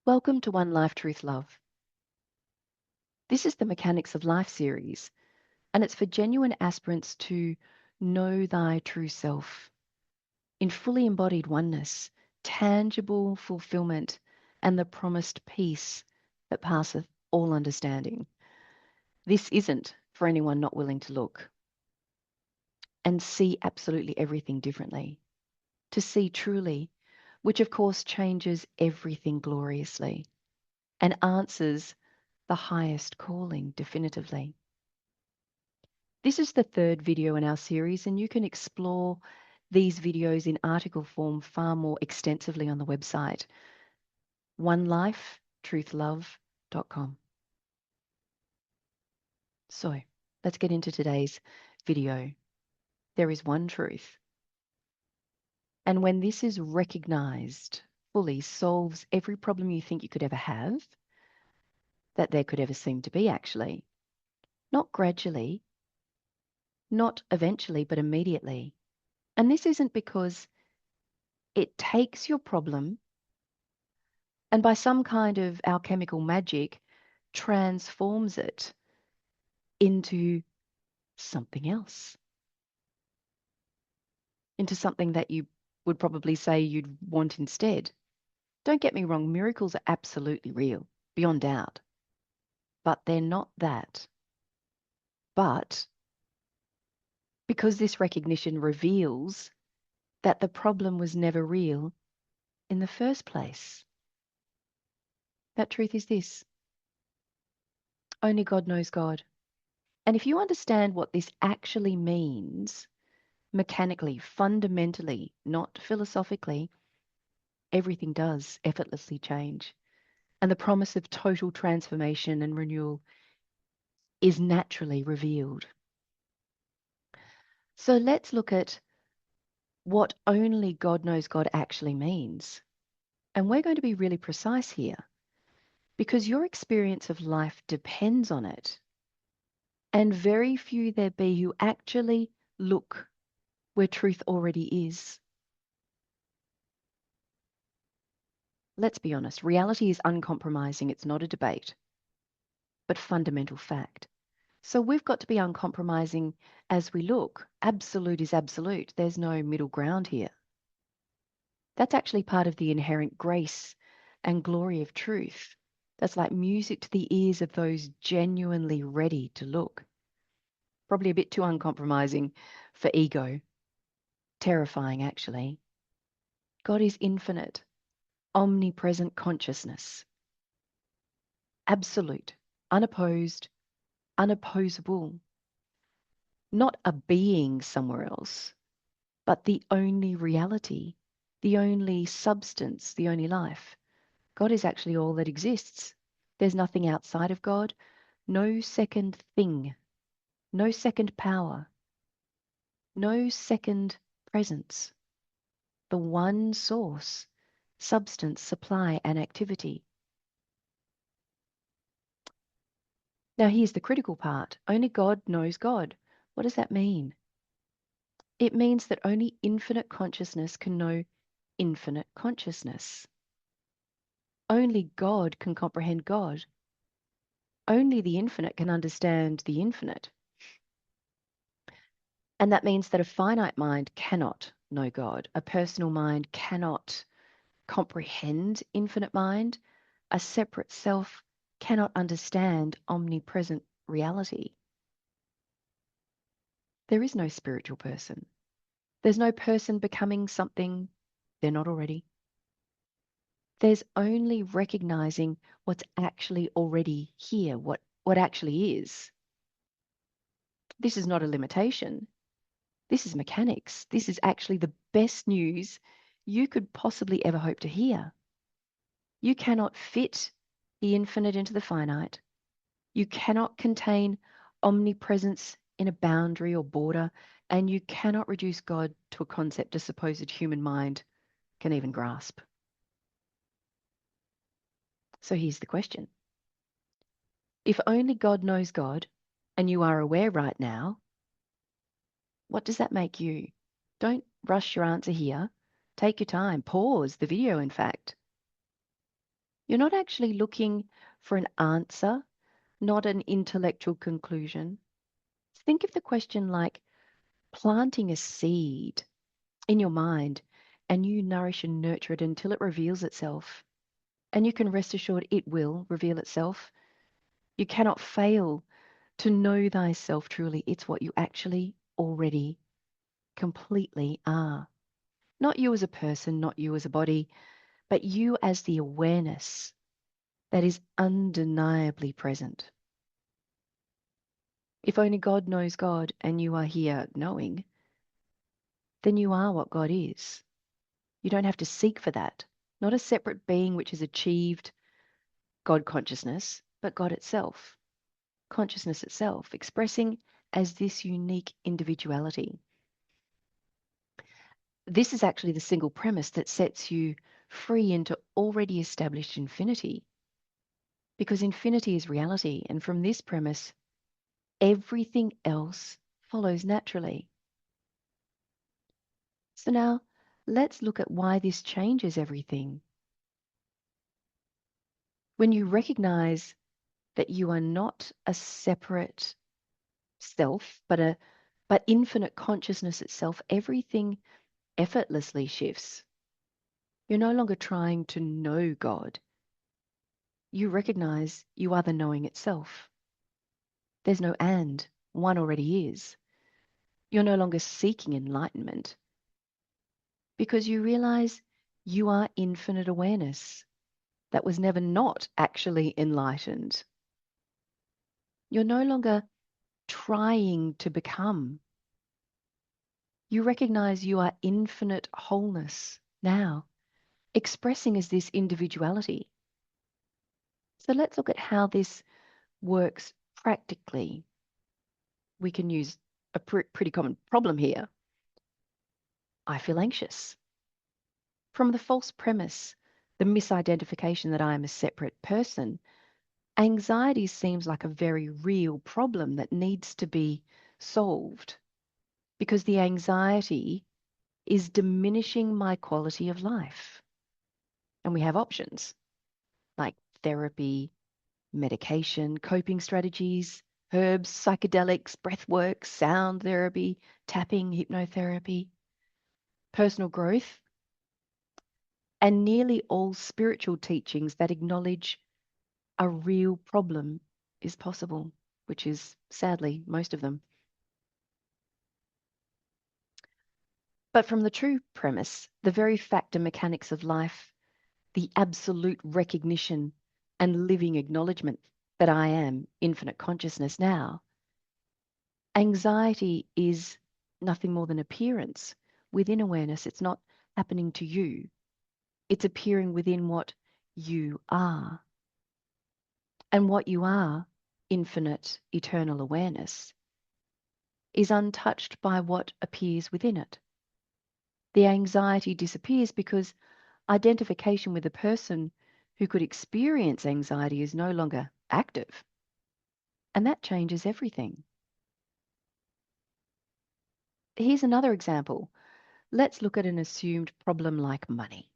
Welcome to One Life Truth Love. This is the Mechanics of Life series, and it's for genuine aspirants to know thy true self in fully embodied oneness, tangible fulfillment, and the promised peace that passeth all understanding. This isn't for anyone not willing to look and see absolutely everything differently, to see truly, which of course changes everything gloriously and answers the highest calling definitively. This is the third video in our series, and you can explore these videos in article form far more extensively on the website, onelifetruithlove.com. So let's get into today's video. There is one truth. And when this is recognized fully, solves every problem you think you could ever have, that there could ever seem to be actually. Not gradually, not eventually, but immediately. And this isn't because it takes your problem and by some kind of alchemical magic transforms it into something else, into something that you would probably say you'd want instead. Don't get me wrong, miracles are absolutely real, beyond doubt, but they're not that. But because this recognition reveals that the problem was never real in the first place. That truth is this: only God knows God. And if you understand what this actually means, mechanically, fundamentally, not philosophically, everything does effortlessly change. And the promise of total transformation and renewal is naturally revealed. So let's look at what only God knows God actually means. And we're going to be really precise here because your experience of life depends on it. And very few there be who actually look where truth already is. Let's be honest, reality is uncompromising. It's not a debate, but fundamental fact. So we've got to be uncompromising as we look. Absolute is absolute. There's no middle ground here. That's actually part of the inherent grace and glory of truth. That's like music to the ears of those genuinely ready to look. Probably a bit too uncompromising for ego. Terrifying, actually. God is infinite, omnipresent consciousness. Absolute, unopposed, unopposable. Not a being somewhere else, but the only reality, the only substance, the only life. God is actually all that exists. There's nothing outside of God, no second thing, no second power, no second presence. The one source, substance, supply, and activity. Now here's the critical part. Only God knows God. What does that mean? It means that only infinite consciousness can know infinite consciousness. Only God can comprehend God. Only the infinite can understand the infinite. And that means that a finite mind cannot know God. A personal mind cannot comprehend infinite mind. A separate self cannot understand omnipresent reality. There is no spiritual person. There's no person becoming something they're not already. There's only recognizing what's actually already here, what actually is. This is not a limitation. This is mechanics. This is actually the best news you could possibly ever hope to hear. You cannot fit the infinite into the finite. You cannot contain omnipresence in a boundary or border, and you cannot reduce God to a concept a supposed human mind can even grasp. So here's the question. If only God knows God, and you are aware right now, what does that make you? Don't rush your answer here. Take your time. Pause the video, in fact. You're not actually looking for an answer, not an intellectual conclusion. Think of the question like planting a seed in your mind, and you nourish and nurture it until it reveals itself. And you can rest assured it will reveal itself. You cannot fail to know thyself truly. It's what you actually already completely are. Not you as a person, not you as a body, but you as the awareness that is undeniably present. If only God knows God and you are here knowing, then you are what God is. You don't have to seek for that. Not a separate being which has achieved God consciousness, but God itself, consciousness itself, expressing as this unique individuality. This is actually the single premise that sets you free into already established infinity, because infinity is reality, and from this premise, everything else follows naturally. So now, let's look at why this changes everything. When you recognize that you are not a separate self, but infinite consciousness itself, everything effortlessly shifts. You're no longer trying to know God. You recognize you are the knowing itself. There's no and, one already is. You're no longer seeking enlightenment because you realize you are infinite awareness that was never not actually enlightened. You're no longer trying to become. You recognize you are infinite wholeness now, expressing as this individuality. So let's look at how this works practically. We can use a pretty common problem here. I feel anxious. From the false premise, the misidentification that I am a separate person, anxiety seems like a very real problem that needs to be solved because the anxiety is diminishing my quality of life. And we have options like therapy, medication, coping strategies, herbs, psychedelics, breath work, sound therapy, tapping, hypnotherapy, personal growth, and nearly all spiritual teachings that acknowledge a real problem is possible, which is sadly most of them. But from the true premise, the very fact and mechanics of life, the absolute recognition and living acknowledgement that I am infinite consciousness now, anxiety is nothing more than appearance within awareness. It's not happening to you. It's appearing within what you are. And what you are, infinite, eternal awareness, is untouched by what appears within it. The anxiety disappears because identification with a person who could experience anxiety is no longer active. And that changes everything. Here's another example. Let's look at an assumed problem like money.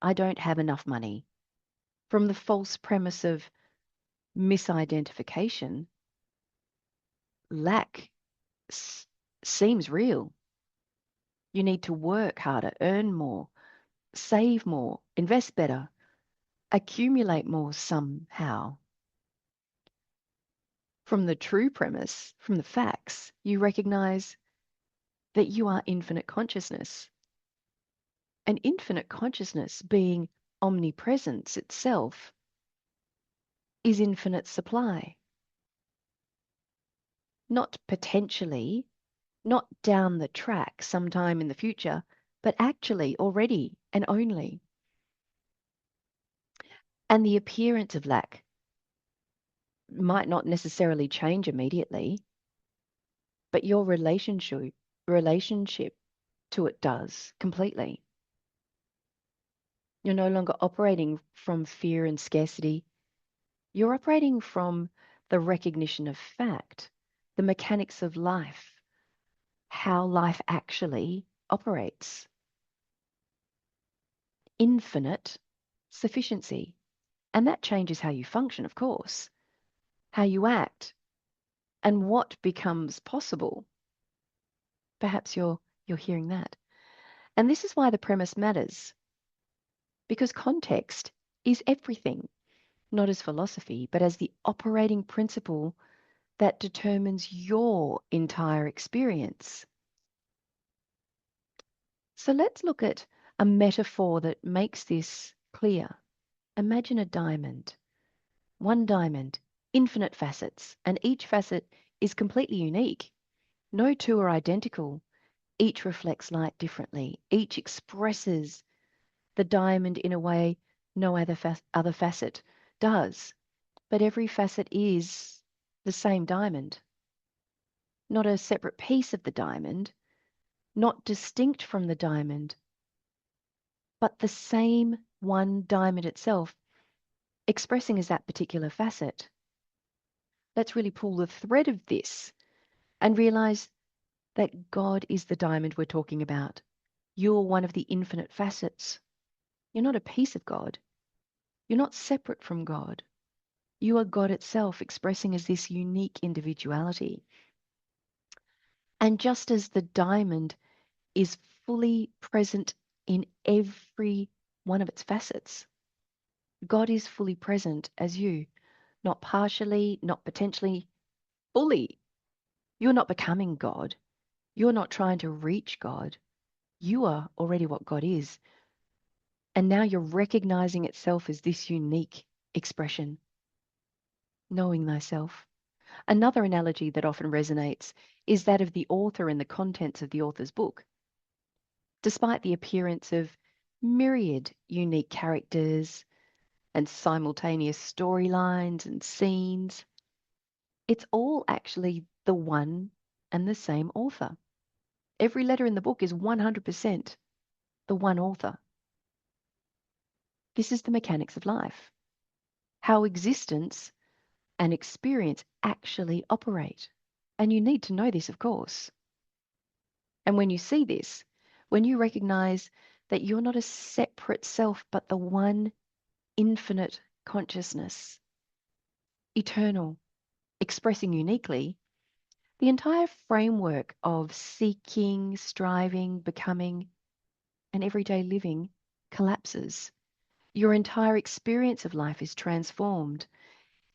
I don't have enough money. From the false premise of misidentification, lack seems real. You need to work harder, earn more, save more, invest better, accumulate more somehow. From the true premise, from the facts, you recognize that you are infinite consciousness. And infinite consciousness, being omnipresence itself, is infinite supply. Not potentially, not down the track sometime in the future, but actually already and only. And the appearance of lack might not necessarily change immediately, but your relationship to it does completely. You're no longer operating from fear and scarcity. You're operating from the recognition of fact, the mechanics of life, how life actually operates. Infinite sufficiency. And that changes how you function, of course, how you act, and what becomes possible. Perhaps you're hearing that. And this is why the premise matters, because context is everything, not as philosophy, but as the operating principle that determines your entire experience. So let's look at a metaphor that makes this clear. Imagine a diamond. One diamond, infinite facets, and each facet is completely unique. No two are identical. Each reflects light differently. Each expresses the diamond in a way no other facet does. But every facet is the same diamond, not a separate piece of the diamond, not distinct from the diamond, but the same one diamond itself, expressing as that particular facet. Let's really pull the thread of this and realize that God is the diamond we're talking about. You're one of the infinite facets. You're not a piece of God. You're not separate from God. You are God itself, expressing as this unique individuality. And just as the diamond is fully present in every one of its facets, God is fully present as you, not partially, not potentially, fully. You're not becoming God. You're not trying to reach God. You are already what God is. And now you're recognizing itself as this unique expression, knowing thyself. Another analogy that often resonates is that of the author and the contents of the author's book. Despite the appearance of myriad unique characters and simultaneous storylines and scenes, it's all actually the one and the same author. Every letter in the book is 100% the one author. This is the mechanics of life, how existence and experience actually operate. And you need to know this, of course. And when you see this, when you recognize that you're not a separate self, but the one infinite consciousness, eternal, expressing uniquely, the entire framework of seeking, striving, becoming, and everyday living collapses. Your entire experience of life is transformed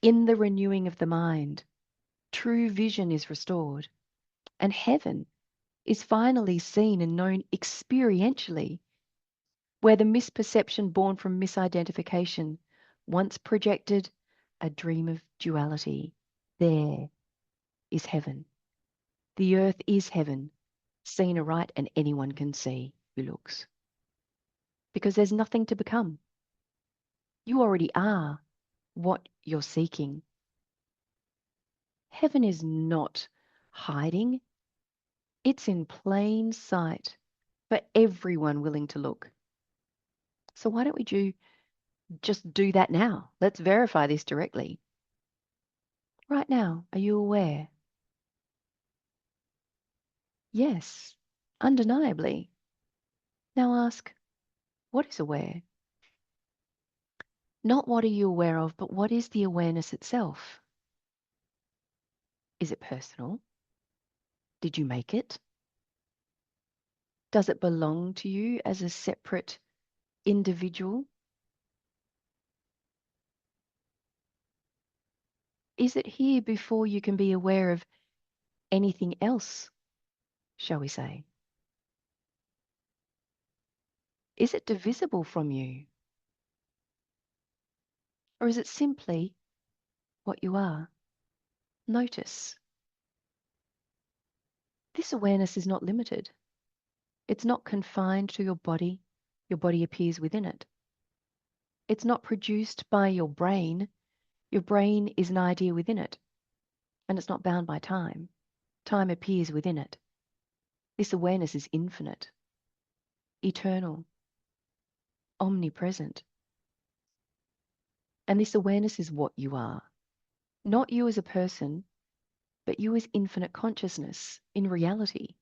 in the renewing of the mind. True vision is restored, and heaven is finally seen and known experientially, where the misperception born from misidentification once projected a dream of duality. There is heaven. The earth is heaven, seen aright, and anyone can see who looks. Because there's nothing to become. You already are what you're seeking. Heaven is not hiding. It's in plain sight for everyone willing to look. So why don't we just do that now? Let's verify this directly. Right now, are you aware? Yes, undeniably. Now ask, what is aware? Not what are you aware of, but what is the awareness itself? Is it personal? Did you make it? Does it belong to you as a separate individual? Is it here before you can be aware of anything else, shall we say? Is it divisible from you? Or is it simply what you are? Notice. This awareness is not limited. It's not confined to your body. Your body appears within it. It's not produced by your brain. Your brain is an idea within it. And it's not bound by time. Time appears within it. This awareness is infinite, eternal, omnipresent. And this awareness is what you are. Not you as a person, but you as infinite consciousness in reality,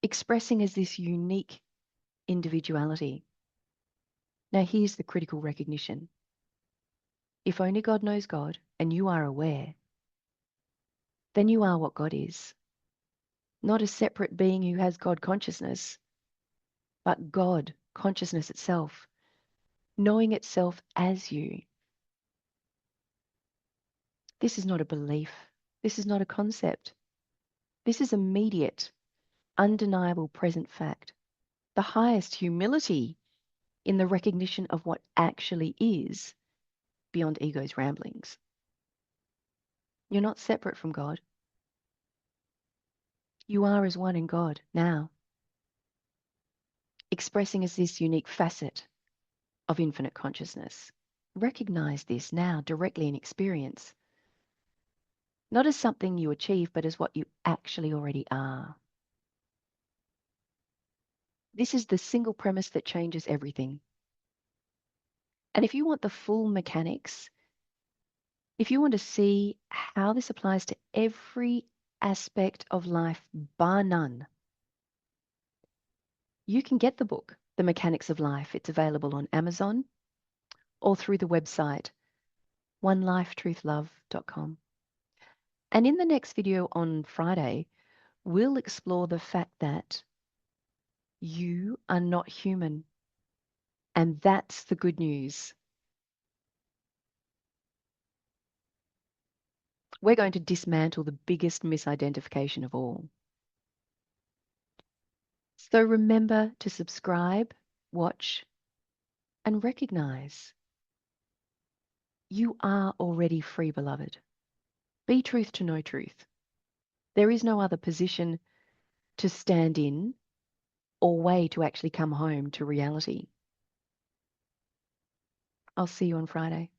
expressing as this unique individuality. Now here's the critical recognition. If only God knows God and you are aware, then you are what God is. Not a separate being who has God consciousness, but God consciousness itself, knowing itself as you. This is not a belief. This is not a concept. This is immediate, undeniable present fact. The highest humility in the recognition of what actually is beyond ego's ramblings. You're not separate from God. You are as one in God now, expressing as this unique facet of infinite consciousness. Recognize this now directly in experience, not as something you achieve, but as what you actually already are. This is the single premise that changes everything. And if you want the full mechanics, if you want to see how this applies to every aspect of life, bar none, you can get the book, The Mechanics of Life. It's available on Amazon or through the website, onelifetruithlove.com. And in the next video on Friday, we'll explore the fact that you are not human. And that's the good news. We're going to dismantle the biggest misidentification of all. So remember to subscribe, watch, and recognize you are already free, beloved. Be truth to know truth. There is no other position to stand in or way to actually come home to reality. I'll see you on Friday.